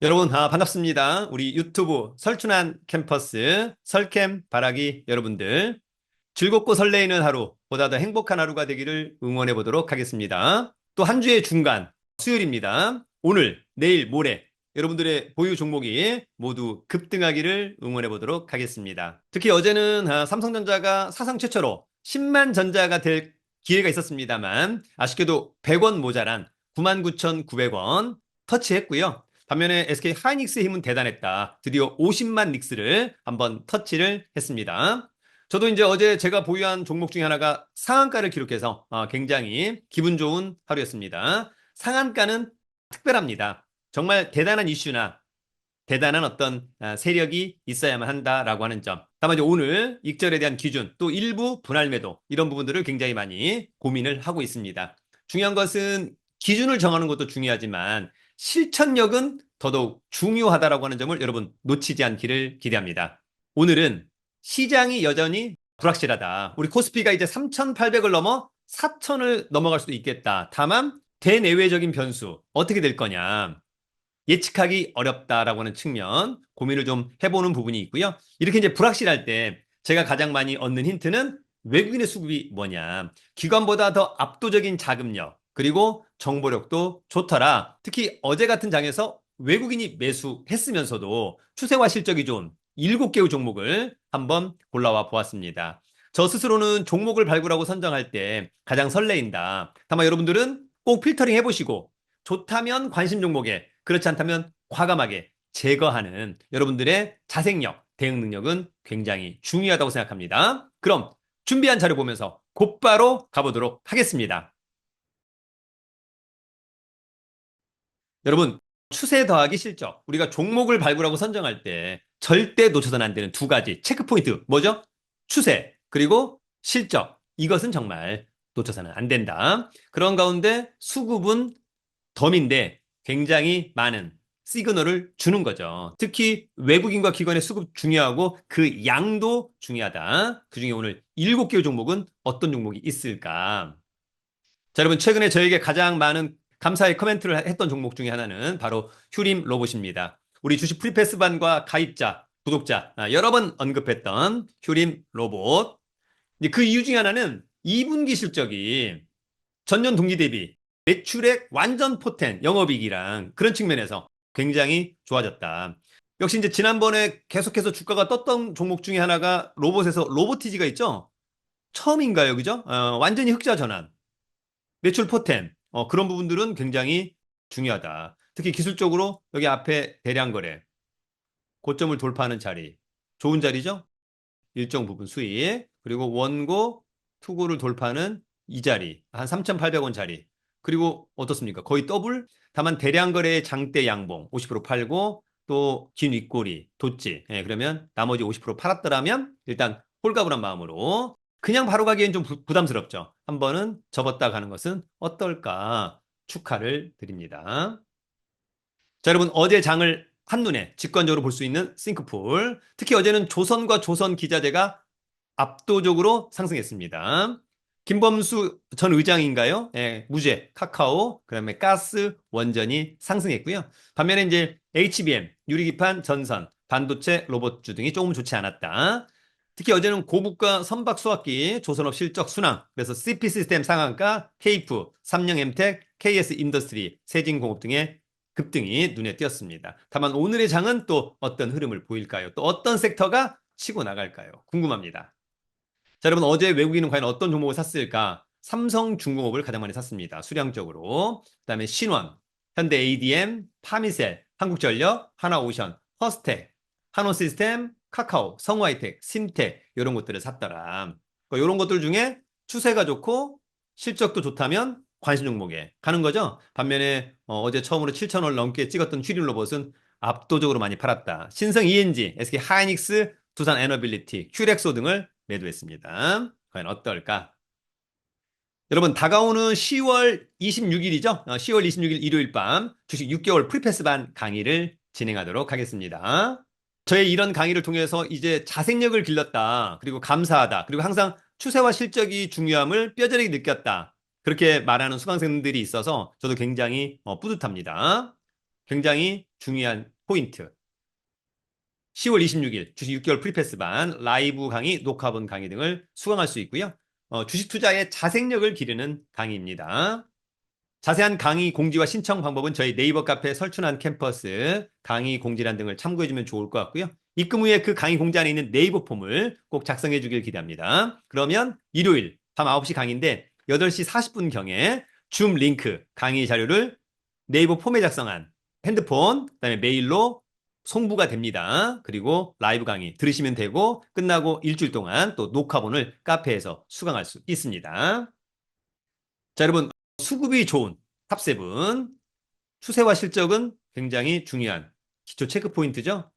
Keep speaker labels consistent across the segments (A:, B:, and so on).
A: 여러분, 반갑습니다. 우리 유튜브 설춘한 캠퍼스 설캠 바라기 여러분들 즐겁고 설레이는 하루, 보다 더 행복한 하루가 되기를 응원해 보도록 하겠습니다. 또 한 주의 중간, 수요일입니다. 오늘, 내일, 모레 여러분들의 보유 종목이 모두 급등하기를 응원해 보도록 하겠습니다. 특히 어제는 삼성전자가 사상 최초로 10만 전자가 될 기회가 있었습니다만 아쉽게도 100원 모자란 99,900원 터치했고요. 반면에 SK 하이닉스의 힘은 대단했다. 드디어 50만 닉스를 한번 터치를 했습니다. 저도 이제 어제 제가 보유한 종목 중에 하나가 상한가를 기록해서 굉장히 기분 좋은 하루였습니다. 상한가는 특별합니다. 정말 대단한 이슈나 대단한 어떤 세력이 있어야만 한다라고 하는 점. 다만 이제 오늘 익절에 대한 기준, 또 일부 분할 매도 이런 부분들을 굉장히 많이 고민을 하고 있습니다. 중요한 것은 기준을 정하는 것도 중요하지만 실천력은 더더욱 중요하다라고 하는 점을 여러분 놓치지 않기를 기대합니다. 오늘은 시장이 여전히 불확실하다. 우리 코스피가 이제 3,800을 넘어 4,000을 넘어갈 수도 있겠다. 다만 대내외적인 변수 어떻게 될 거냐. 예측하기 어렵다라고 하는 측면 고민을 좀 해보는 부분이 있고요. 이렇게 이제 불확실할 때 제가 가장 많이 얻는 힌트는 외국인의 수급이 뭐냐. 기관보다 더 압도적인 자금력 그리고 정보력도 좋더라. 특히 어제 같은 장에서 외국인이 매수했으면서도 추세와 실적이 좋은 7개의 종목을 한번 골라와 보았습니다. 저 스스로는 종목을 발굴하고 선정할 때 가장 설레인다. 다만 여러분들은 꼭 필터링 해보시고 좋다면 관심 종목에 그렇지 않다면 과감하게 제거하는 여러분들의 자생력, 대응 능력은 굉장히 중요하다고 생각합니다. 그럼 준비한 자료 보면서 곧바로 가보도록 하겠습니다. 여러분, 추세 더하기 실적. 우리가 종목을 발굴하고 선정할 때 절대 놓쳐서는 안 되는 두 가지 체크 포인트. 뭐죠? 추세, 그리고 실적. 이것은 정말 놓쳐서는 안 된다. 그런 가운데 수급은 덤인데 굉장히 많은 시그널을 주는 거죠. 특히 외국인과 기관의 수급 중요하고 그 양도 중요하다. 그중에 오늘 7개의 종목은 어떤 종목이 있을까? 자, 여러분 최근에 저에게 가장 많은 감사의 코멘트를 했던 종목 중에 하나는 바로 휴림 로봇입니다. 우리 주식 프리패스반과 가입자, 구독자 여러 번 언급했던 휴림 로봇. 이제 그 이유 중에 하나는 2분기 실적이 전년 동기 대비 매출액 완전 포텐 영업이익이랑 그런 측면에서 굉장히 좋아졌다. 역시 이제 지난번에 계속해서 주가가 떴던 종목 중에 하나가 로봇에서 로보티지가 있죠. 처음인가요, 그죠? 완전히 흑자 전환, 매출 포텐 그런 부분들은 굉장히 중요하다. 특히 기술적으로 여기 앞에 대량 거래, 고점을 돌파하는 자리, 좋은 자리죠? 일정 부분 수익, 그리고 원고, 투고를 돌파하는 이 자리, 한 3,800원 자리. 그리고 어떻습니까? 거의 더블? 다만 대량 거래의 장대 양봉 50% 팔고 또 긴 윗꼬리, 돛지. 그러면 나머지 50% 팔았더라면 일단 홀가분한 마음으로 그냥 바로 가기엔 좀 부담스럽죠. 한 번은 접었다 가는 것은 어떨까? 축하를 드립니다. 자, 여러분, 어제 장을 한눈에 직관적으로 볼 수 있는 싱크풀. 특히 어제는 조선과 조선 기자재가 압도적으로 상승했습니다. 김범수 전 의장인가요? 예, 무죄, 카카오, 그다음에 가스, 원전이 상승했고요. 반면에 이제 HBM, 유리기판, 전선, 반도체, 로봇주 등이 조금 좋지 않았다. 특히 어제는 고부가 선박 수학기, 조선업 실적 순항, 그래서 CP 시스템 상한가, 케이프, 삼성엠텍, KS 인더스트리, 세진공업 등의 급등이 눈에 띄었습니다. 다만 오늘의 장은 또 어떤 흐름을 보일까요? 또 어떤 섹터가 치고 나갈까요? 궁금합니다. 자, 여러분 어제 외국인은 과연 어떤 종목을 샀을까? 삼성중공업을 가장 많이 샀습니다. 수량적으로. 그다음에 신원, 현대 ADM, 파미셀, 한국전력, 하나오션, 허스텍, 한원시스템, 카카오, 성우하이텍, 심텍 이런 것들을 샀더라. 그러니까 이런 것들 중에 추세가 좋고 실적도 좋다면 관심 종목에 가는 거죠. 반면에 제 처음으로 7,000원 넘게 찍었던 휴림 로봇은 압도적으로 많이 팔았다. 신성 ENG, SK 하이닉스, 두산 에너빌리티, 큐렉소 등을 매도했습니다. 과연 어떨까? 여러분 다가오는 10월 26일이죠. 10월 26일 일요일 밤 주식 6개월 프리패스반 강의를 진행하도록 하겠습니다. 저의 이런 강의를 통해서 이제 자생력을 길렀다. 그리고 감사하다. 그리고 항상 추세와 실적이 중요함을 뼈저리게 느꼈다. 그렇게 말하는 수강생들이 있어서 저도 굉장히 뿌듯합니다. 굉장히 중요한 포인트. 10월 26일 주식 6개월 프리패스반, 라이브 강의, 녹화본 강의 등을 수강할 수 있고요. 주식 투자의 자생력을 기르는 강의입니다. 자세한 강의 공지와 신청 방법은 저희 네이버 카페 설춘한 캠퍼스 강의 공지란 등을 참고해주면 좋을 것 같고요. 입금 후에 그 강의 공지 안에 있는 네이버 폼을 꼭 작성해 주길 기대합니다. 그러면 일요일 밤 9시 강의인데 8시 40분경에 줌 링크 강의 자료를 네이버 폼에 작성한 핸드폰, 그다음에 메일로 송부가 됩니다. 그리고 라이브 강의 들으시면 되고 끝나고 일주일 동안 또 녹화본을 카페에서 수강할 수 있습니다. 자, 여러분 수급이 좋은 탑7 추세와 실적은 굉장히 중요한 기초 체크 포인트죠.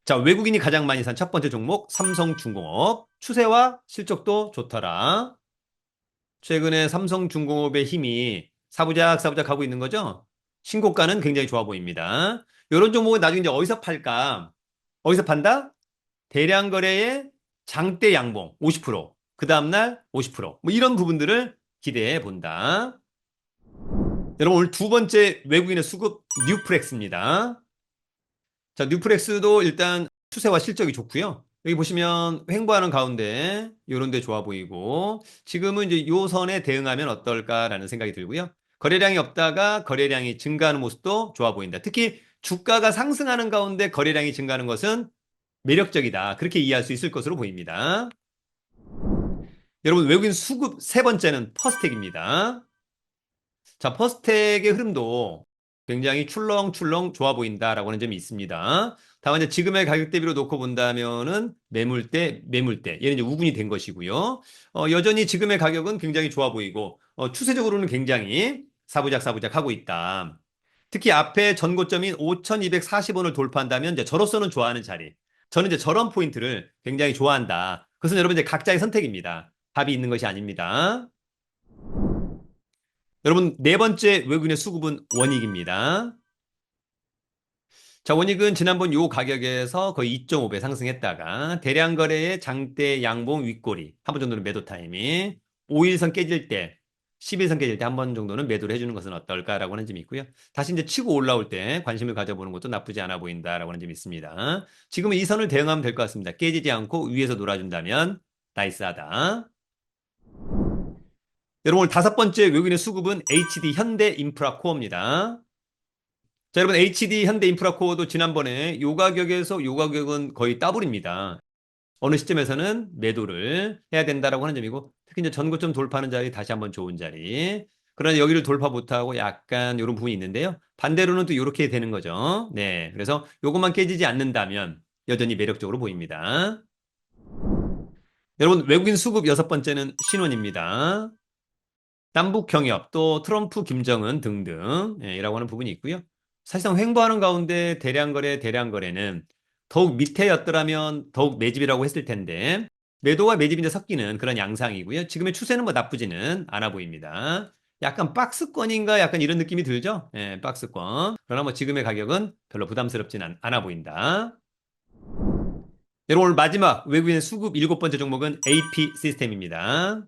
A: 자, 외국인이 가장 많이 산 첫 번째 종목 삼성중공업. 추세와 실적도 좋더라. 최근에 삼성중공업의 힘이 사부작 하고 있는 거죠. 신고가는 굉장히 좋아 보입니다. 이런 종목은 나중에 이제 어디서 팔까? 어디서 판다? 대량 거래의 장대 양봉 50%, 그 다음날 50%뭐 이런 부분들을 기대해 본다. 여러분 오늘 두 번째 외국인의 수급 뉴프렉스입니다. 자, 뉴프렉스도 일단 추세와 실적이 좋고요. 여기 보시면 횡보하는 가운데 이런 데 좋아 보이고 지금은 이제 요 선에 대응하면 어떨까라는 생각이 들고요. 거래량이 없다가 거래량이 증가하는 모습도 좋아 보인다. 특히 주가가 상승하는 가운데 거래량이 증가하는 것은 매력적이다. 그렇게 이해할 수 있을 것으로 보입니다. 여러분 외국인 수급 세 번째는 퍼스텍입니다. 자, 퍼스텍의 흐름도 굉장히 출렁출렁 좋아 보인다라고 하는 점이 있습니다. 다만 이제 지금의 가격 대비로 놓고 본다면은 매물대, 얘는 이제 우군이 된 것이고요. 여전히 지금의 가격은 굉장히 좋아 보이고, 추세적으로는 굉장히 사부작 하고 있다. 특히 앞에 전고점인 5,240원을 돌파한다면 이제 저로서는 좋아하는 자리. 저는 이제 저런 포인트를 굉장히 좋아한다. 그것은 여러분 이제 각자의 선택입니다. 답이 있는 것이 아닙니다. 여러분, 네 번째 외국인의 수급은 원익입니다. 자, 원익은 지난번 요 가격에서 거의 2.5배 상승했다가 대량 거래의 장대 양봉 윗꼬리 한 번 정도는 매도 타이밍, 5일선 깨질 때, 10일선 깨질 때 한 번 정도는 매도를 해주는 것은 어떨까라고 하는 점이 있고요. 다시 이제 치고 올라올 때 관심을 가져보는 것도 나쁘지 않아 보인다라고 하는 점이 있습니다. 지금은 이 선을 대응하면 될 것 같습니다. 깨지지 않고 위에서 놀아준다면 나이스하다. 여러분 오늘 다섯 번째 외국인의 수급은 HD 현대인프라코어입니다. 자, 여러분 HD 현대인프라코어도 지난번에 요 가격에서 요 가격은 거의 더블입니다. 어느 시점에서는 매도를 해야 된다라고 하는 점이고 특히 이제 전고점 돌파하는 자리 다시 한번 좋은 자리. 그러나 여기를 돌파 못하고 약간 이런 부분이 있는데요. 반대로는 또 이렇게 되는 거죠. 네, 그래서 요것만 깨지지 않는다면 여전히 매력적으로 보입니다. 여러분 외국인 수급 여섯 번째는 신원입니다. 남북 경협, 또 트럼프, 김정은 등등 이라고 하는 부분이 있고요. 사실상 횡보하는 가운데 대량 거래는 더욱 밑에였더라면 더욱 매집이라고 했을 텐데 매도와 매집이 이제 섞이는 그런 양상이고요. 지금의 추세는 뭐 나쁘지는 않아 보입니다. 약간 박스권인가 약간 이런 느낌이 들죠? 예, 박스권. 그러나 뭐 지금의 가격은 별로 부담스럽지는 않아 보인다. 여러분 오늘 마지막 외국인의 수급 일곱 번째 종목은 AP 시스템입니다.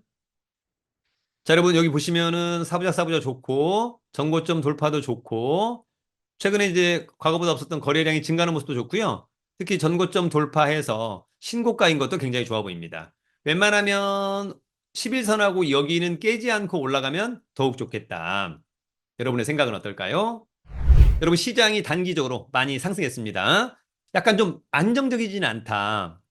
A: 자, 여러분 여기 보시면은 사부작 좋고 전고점 돌파도 좋고 최근에 이제 과거보다 없었던 거래량이 증가하는 모습도 좋고요. 특히 전고점 돌파해서 신고가인 것도 굉장히 좋아 보입니다. 웬만하면 11선하고 여기는 깨지 않고 올라가면 더욱 좋겠다. 여러분의 생각은 어떨까요? 여러분 시장이 단기적으로 많이 상승했습니다. 약간 좀 안정적이지는 않다.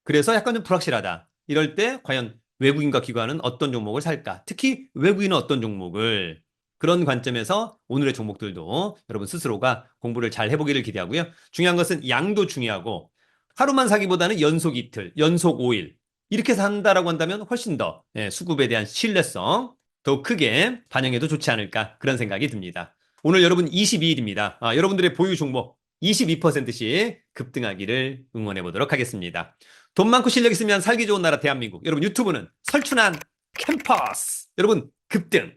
A: 그래서 약간 좀 불확실하다. 이럴 때 과연 외국인과 기관은 어떤 종목을 살까? 특히 외국인은 어떤 종목을 그런 관점에서 오늘의 종목들도 여러분 스스로가 공부를 잘 해보기를 기대하고요. 중요한 것은 양도 중요하고 하루만 사기보다는 연속 이틀, 연속 5일 이렇게 산다라고 한다면 훨씬 더 수급에 대한 신뢰성 더 크게 반영해도 좋지 않을까 그런 생각이 듭니다. 오늘 여러분 22일입니다. 여러분들의 보유 종목 22%씩 급등하기를 응원해 보도록 하겠습니다. 돈 많고 실력 있으면 살기 좋은 나라 대한민국. 여러분 유튜브는 설춘한 캠퍼스. 여러분 급등